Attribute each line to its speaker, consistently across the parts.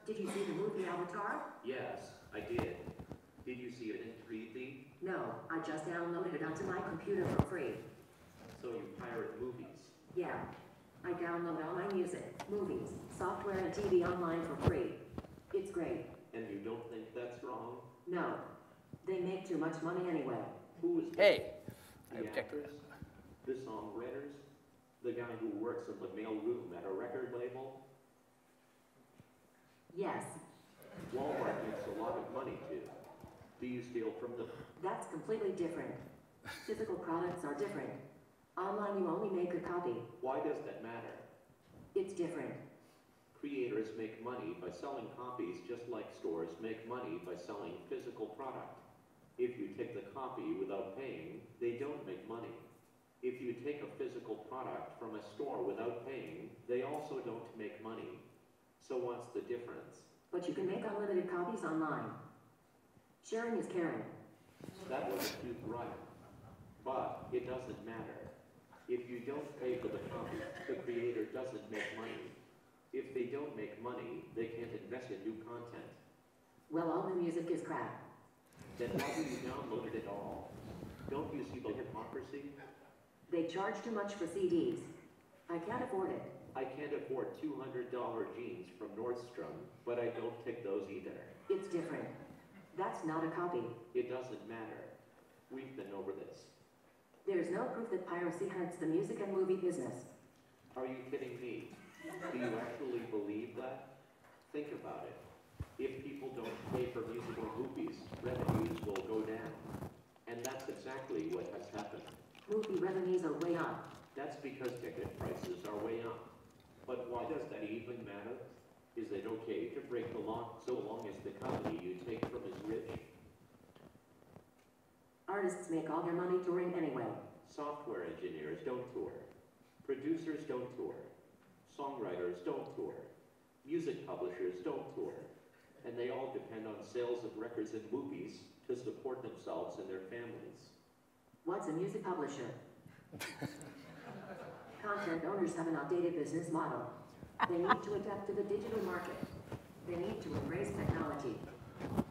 Speaker 1: Did you see the movie Avatar?
Speaker 2: Yes, I did. Did you see it in 3D?
Speaker 1: No, I just downloaded it onto my computer for free.
Speaker 2: So you pirate movies?
Speaker 1: Yeah. I download all my music, movies, software, and TV online for free. It's great.
Speaker 2: And you don't think that's wrong?
Speaker 1: No. They make too much money anyway.
Speaker 2: Who is
Speaker 3: Hey!
Speaker 2: the actors? The songwriters? The guy who works in the mailroom at a record label?
Speaker 1: Yes.
Speaker 2: Walmart makes a lot of money too. Do you steal from them?
Speaker 1: That's completely different. Physical products are different. Online you only make a copy.
Speaker 2: Why does that matter?
Speaker 1: It's different.
Speaker 2: Creators make money by selling copies just like stores make money by selling physical product. If you take the copy without paying, they don't make money. If you take a physical product from a store without paying, they also don't make money. So what's the difference?
Speaker 1: But you can make unlimited copies online. Sharing is caring.
Speaker 2: That was too right. But it doesn't matter. If you don't pay for the copy, the creator doesn't make money. If they don't make money, they can't invest in new content.
Speaker 1: Well, all new music is crap.
Speaker 2: Then why do you download it at all? Don't you see the hypocrisy?
Speaker 1: They charge too much for CDs. I can't afford it.
Speaker 2: I can't afford $200 jeans from Nordstrom, but I don't take those either.
Speaker 1: It's different. That's not a copy.
Speaker 2: It doesn't matter. We've been over this.
Speaker 1: There's no proof that piracy hurts the music and movie business.
Speaker 2: Are you kidding me? Do you actually believe that? Think about it. If people don't pay for musical movies, revenues will go down. And that's exactly what has happened.
Speaker 1: Movie revenues are way up.
Speaker 2: That's because ticket prices are way up. But why does that even matter? Is it okay to break the law so long as the company you take from is rich?
Speaker 1: Artists make all their money touring anyway.
Speaker 2: Software engineers don't tour. Producers don't tour. Songwriters don't tour. Music publishers don't tour. And they all depend on sales of records and movies to support themselves and their families.
Speaker 1: What's a music publisher? Content owners have an outdated business model. They need to adapt to the digital market. They need to embrace technology.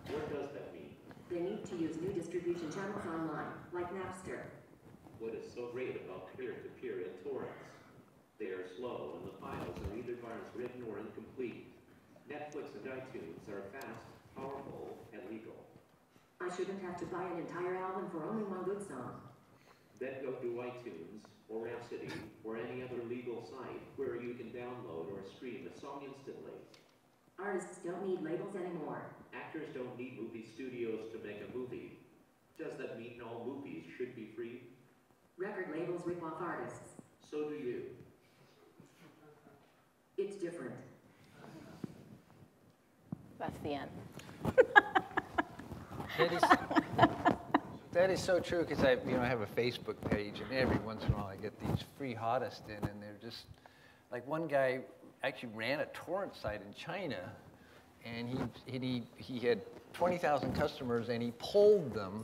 Speaker 2: What does that mean?
Speaker 1: They need to use new distribution channels online, like Napster.
Speaker 2: What is so great about peer-to-peer and torrents? They are slow and the files are either virus-ridden or incomplete. Netflix and iTunes are fast, powerful, and legal.
Speaker 1: I shouldn't have to buy an entire album for only one good song.
Speaker 2: Then go to iTunes, or Rhapsody, or any other legal site where you can download or stream a song instantly.
Speaker 1: Artists don't need labels anymore.
Speaker 2: Actors don't need movie studios to make a movie. Does that mean all movies should be free?
Speaker 1: Record labels rip off artists.
Speaker 2: So do you.
Speaker 1: It's different.
Speaker 4: That's the end.
Speaker 3: That is so true, because I have a Facebook page, and every once in a while I get these free hottest in, and they're just, like one guy actually ran a torrent site in China, and he had 20,000 customers, and he polled them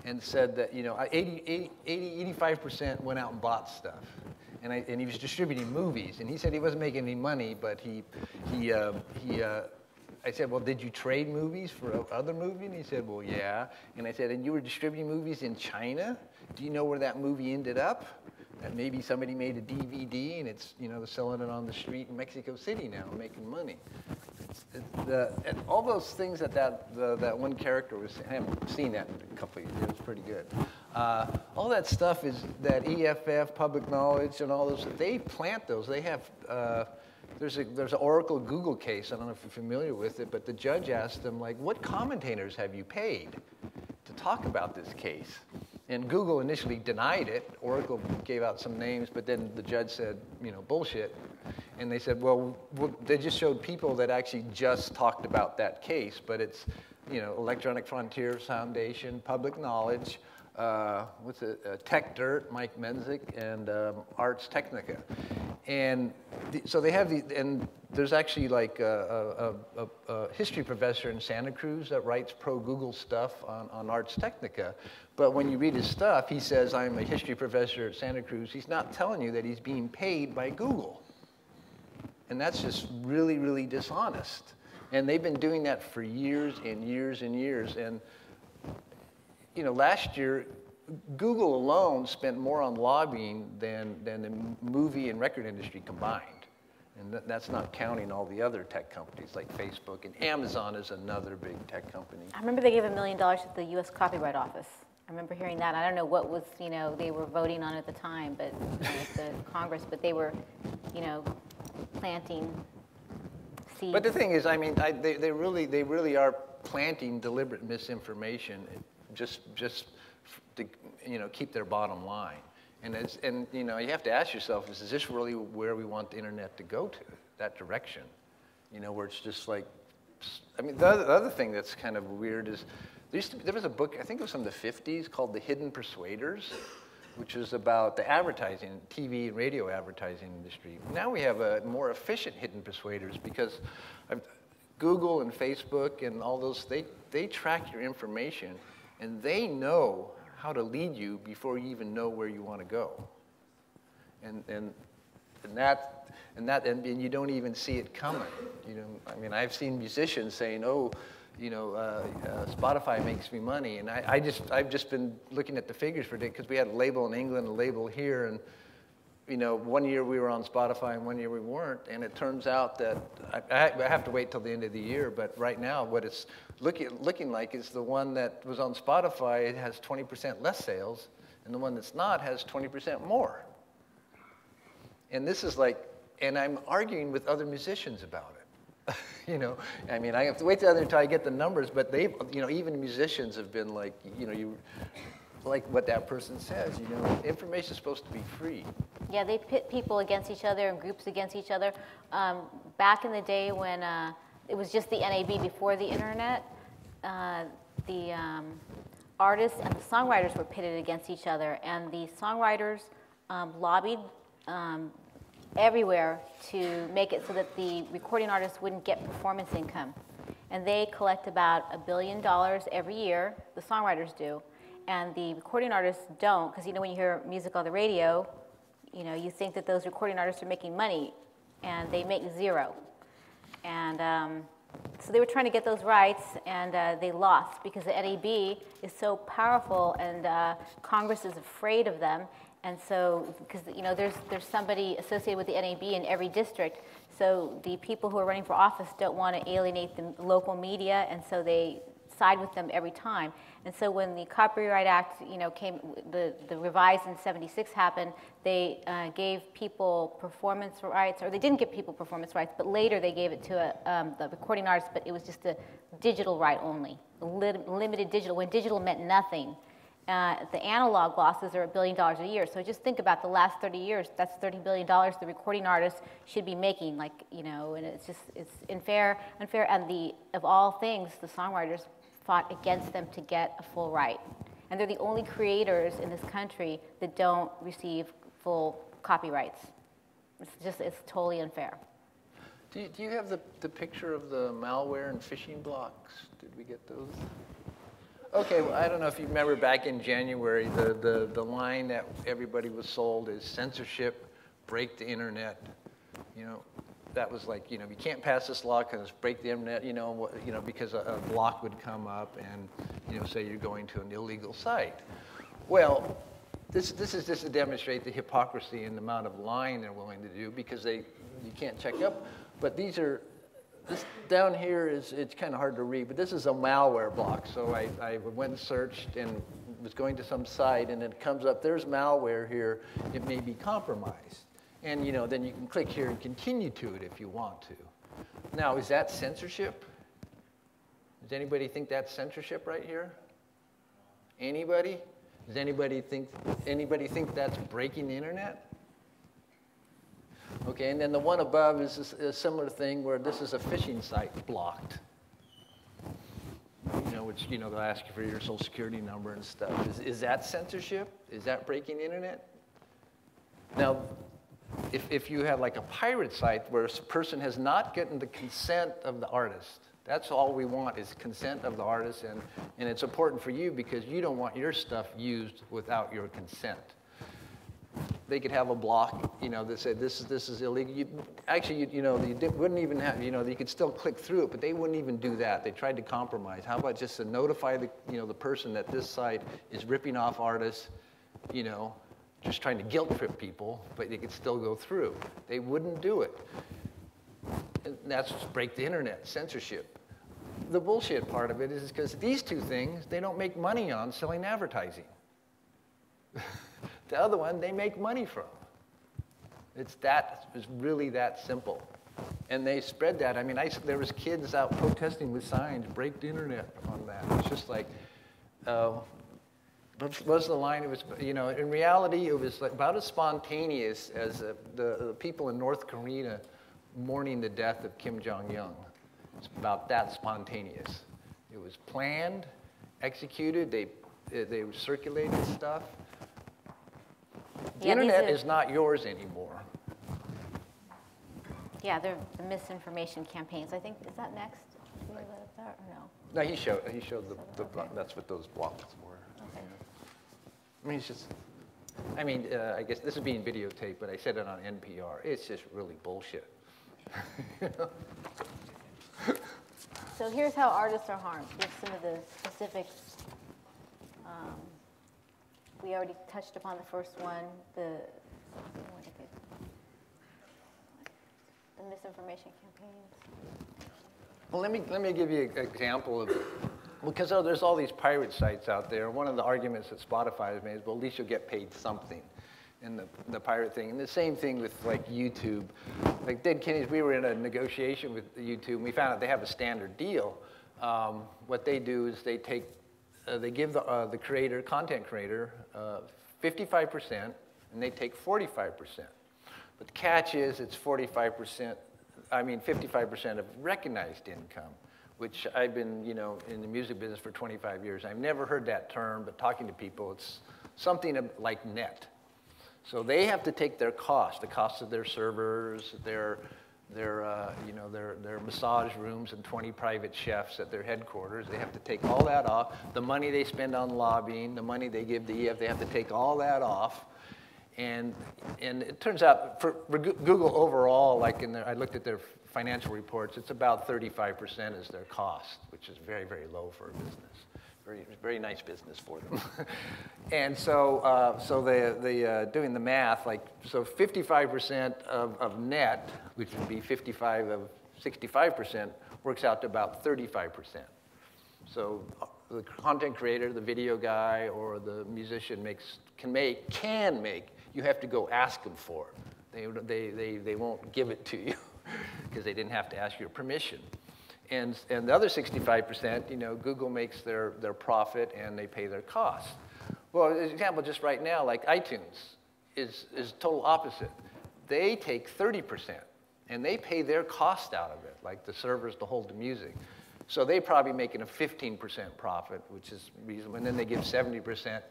Speaker 3: and said that 85% went out and bought stuff. And he was distributing movies, and he said he wasn't making any money, but I said, well, did you trade movies for other movie? And he said, well, yeah. And I said, and you were distributing movies in China? Do you know where that movie ended up? And maybe somebody made a DVD, and it's, they're selling it on the street in Mexico City now, making money. And all those things that one character was saying, I haven't seen that in a couple of years, it was pretty good. All that stuff is that EFF, public knowledge, and all those, they plant those. They have, there's an Oracle Google case, I don't know if you're familiar with it, but the judge asked them, like, what commentators have you paid to talk about this case? And Google initially denied it. Oracle gave out some names, but then the judge said, bullshit. And they said, well, they just showed people that actually just talked about that case, but it's, Electronic Frontiers Foundation, Public Knowledge, Tech Dirt, Mike Menzik, and Ars Technica. And so they have and there's actually like a history professor in Santa Cruz that writes pro-Google stuff on Ars Technica. But when you read his stuff, he says, I'm a history professor at Santa Cruz. He's not telling you that he's being paid by Google. And that's just really, really dishonest. And they've been doing that for years and years and years. And, you know, last year, Google alone spent more on lobbying than the movie and record industry combined. And that's not counting all the other tech companies like Facebook, and Amazon is another big tech company.
Speaker 4: I remember they gave $1 million to the U.S. Copyright Office. I remember hearing that. I don't know what was, you know, they were voting on at the time, but the Congress, but they were, you know, planting seeds.
Speaker 3: But the thing is, I mean, they really are planting deliberate misinformation, just to, you know, keep their bottom line. And you know, you have to ask yourself, is this really where we want the internet to go to, that direction? You know, where it's just like, I mean, the other thing that's kind of weird is, there was a book, I think it was from the 50s, called The Hidden Persuaders, which is about the advertising, TV and radio advertising industry. Now we have a more efficient hidden persuaders because Google and Facebook and all those, they track your information and they know how to lead you before you even know where you want to go. And you don't even see it coming. You know, I mean, I've seen musicians saying, oh, you know, Spotify makes me money, and I've just been looking at the figures for it because we had a label in England, a label here, and you know, one year we were on Spotify and one year we weren't, and it turns out that I have to wait till the end of the year, but right now what it's looking like is the one that was on Spotify, it has 20% less sales, and the one that's not has 20% more. And this is like, and I'm arguing with other musicians about it. You know, I mean, I have to wait till until I get the numbers, but they've, you know, even musicians have been like, you know, like what that person says, you know, information is supposed to be free.
Speaker 4: Yeah, they pit people against each other and groups against each other. Back in the day when it was just the NAB before the internet, the artists and the songwriters were pitted against each other, and the songwriters lobbied everywhere to make it so that the recording artists wouldn't get performance income. And they collect about $1 billion every year, the songwriters do, and the recording artists don't, because you know when you hear music on the radio, you know, you think that those recording artists are making money, and they make zero. And so they were trying to get those rights, and they lost because the NAB is so powerful, and Congress is afraid of them. And so, because you know, there's somebody associated with the NAB in every district, so the people who are running for office don't want to alienate the local media, and so they side with them every time. And so when the Copyright Act, you know, came, the revised in '76 happened, they gave people performance rights, or they didn't give people performance rights, but later they gave it to the recording artist, but it was just a digital right only, limited digital, when digital meant nothing. The analog losses are $1 billion a year. So just think about the last 30 years. That's $30 billion the recording artists should be making. Like, you know, and it's unfair. And of all things, the songwriters fought against them to get a full right. And they're the only creators in this country that don't receive full copyrights. It's totally unfair.
Speaker 3: Do you have the picture of the malware and phishing blocks? Did we get those? Okay, well, I don't know if you remember back in January, the line that everybody was sold is censorship, break the internet. You know, that was like, you know, you can't pass this law because break the internet, you know, because a block would come up and, you know, say you're going to an illegal site. Well, this is just to demonstrate the hypocrisy and the amount of lying they're willing to do because you can't check up. But these are, this down here it's kind of hard to read, but this is a malware block. So I went and searched and was going to some site, and it comes up, there's malware here. It may be compromised. And, you know, then you can click here and continue to it if you want to. Now, is that censorship? Does anybody think that's censorship right here? Anybody? Does anybody think that's breaking the internet? Okay, and then the one above is a similar thing where this is a phishing site blocked. You know, which, you know, they'll ask you for your social security number and stuff. Is that censorship? Is that breaking the internet? Now, if you have like a pirate site where a person has not gotten the consent of the artist, that's all we want is consent of the artist, and it's important for you because you don't want your stuff used without your consent. they could have a block, you know, that said this is illegal. Wouldn't even have, you know, you could still click through it, but they wouldn't even do that. They tried to compromise. How about just to notify the, you know, the person that this site is ripping off artists, you know, just trying to guilt trip people, but they could still go through. They wouldn't do it. And that's break the internet, censorship. The bullshit part of it is because these two things, they don't make money on selling advertising. The other one, they make money from. It's really that simple. And they spread that. I mean, there was kids out protesting with signs, break the internet on that. It's just like, what was the line? It was, you know, in reality, it was like about as spontaneous as the people in North Korea mourning the death of Kim Jong-un. It's about that spontaneous. It was planned, executed, they circulated stuff. The internet is not yours anymore.
Speaker 4: Yeah, they're the misinformation campaigns. I think, is that next? Should we let it there or no?
Speaker 3: No, he showed that's what those blocks were.
Speaker 4: Okay.
Speaker 3: I mean, it's just, I guess this is being videotaped, but I said it on NPR. It's just really bullshit. You know?
Speaker 4: So here's how artists are harmed. Here's some of the specifics. We already touched upon the first one, the misinformation campaigns.
Speaker 3: Well, let me give you an example of, because there's all these pirate sites out there. One of the arguments that Spotify has made is, well, at least you'll get paid something in the pirate thing. And the same thing with like YouTube. Like Dead Kennedys, we were in a negotiation with YouTube, and we found out they have a standard deal. What they do is they give the creator, content creator, 55%, and they take 45%. But the catch is it's 55%, 55% of recognized income, which I've been, you know, in the music business for 25 years. I've never heard that term, but talking to people, it's something like net. So they have to take their cost, the cost of their servers, their massage rooms and 20 private chefs at their headquarters. They have to take all that off. The money they spend on lobbying, the money they give the EF, they have to take all that off. And it turns out for Google overall, like I looked at their financial reports, it's about 35% is their cost, which is very, very low for a business. Very, very nice business for them. And so they doing the math, like, so 55% of net, which would be 55 of 65%, works out to about 35%. So the content creator, the video guy, or the musician can make, you have to go ask them for it. They won't give it to you because they didn't have to ask your permission. And the other 65%, you know, Google makes their profit and they pay their costs. Well, as an example, just right now, like iTunes is total opposite. They take 30% and they pay their cost out of it, like the servers to hold the music. So they probably making a 15% profit, which is reasonable, and then they give 70%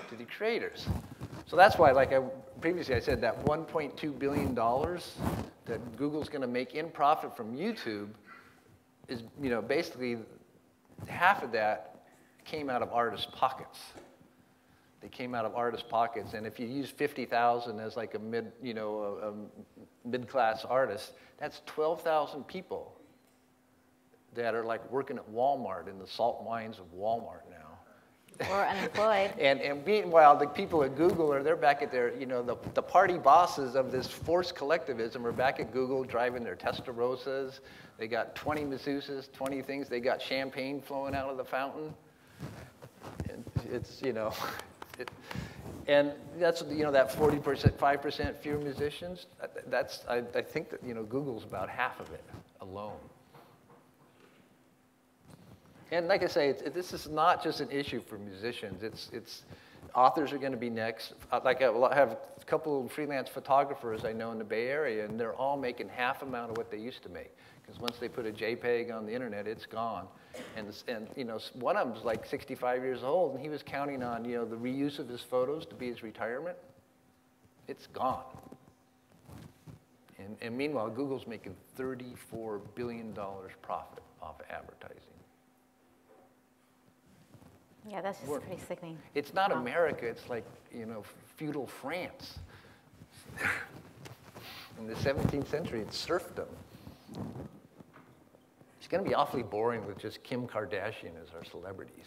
Speaker 3: to the creators. So that's why, like previously I said, that $1.2 billion that Google's going to make in profit from YouTube is, you know, basically half of that came out of artists' pockets. They came out of artists' pockets, and if you use 50,000 as like a mid-class artist, that's 12,000 people that are like working at Walmart in the salt mines of Walmart now.
Speaker 4: Or unemployed.
Speaker 3: And meanwhile, the people at Google they're back at their, you know, the party bosses of this forced collectivism are back at Google driving their Testarossas. They got 20 masseuses, 20 things. They got champagne flowing out of the fountain. And it's, you know, and that's, you know, that 40%, 5% fewer musicians. I think that, you know, Google's about half of it alone. And like I say, this is not just an issue for musicians. It's authors are going to be next. Like I have a couple of freelance photographers I know in the Bay Area, and they're all making half amount of what they used to make. Because once they put a JPEG on the internet, it's gone. And you know, one of them's like 65 years old, and he was counting on, you know, the reuse of his photos to be his retirement. It's gone. And meanwhile, Google's making $34 billion profit off of advertising.
Speaker 4: Yeah, that's just pretty sickening.
Speaker 3: It's not
Speaker 4: Wow.
Speaker 3: America, it's like, you know, feudal France. In the 17th century, it's serfdom. It's going to be awfully boring with just Kim Kardashian as our celebrities.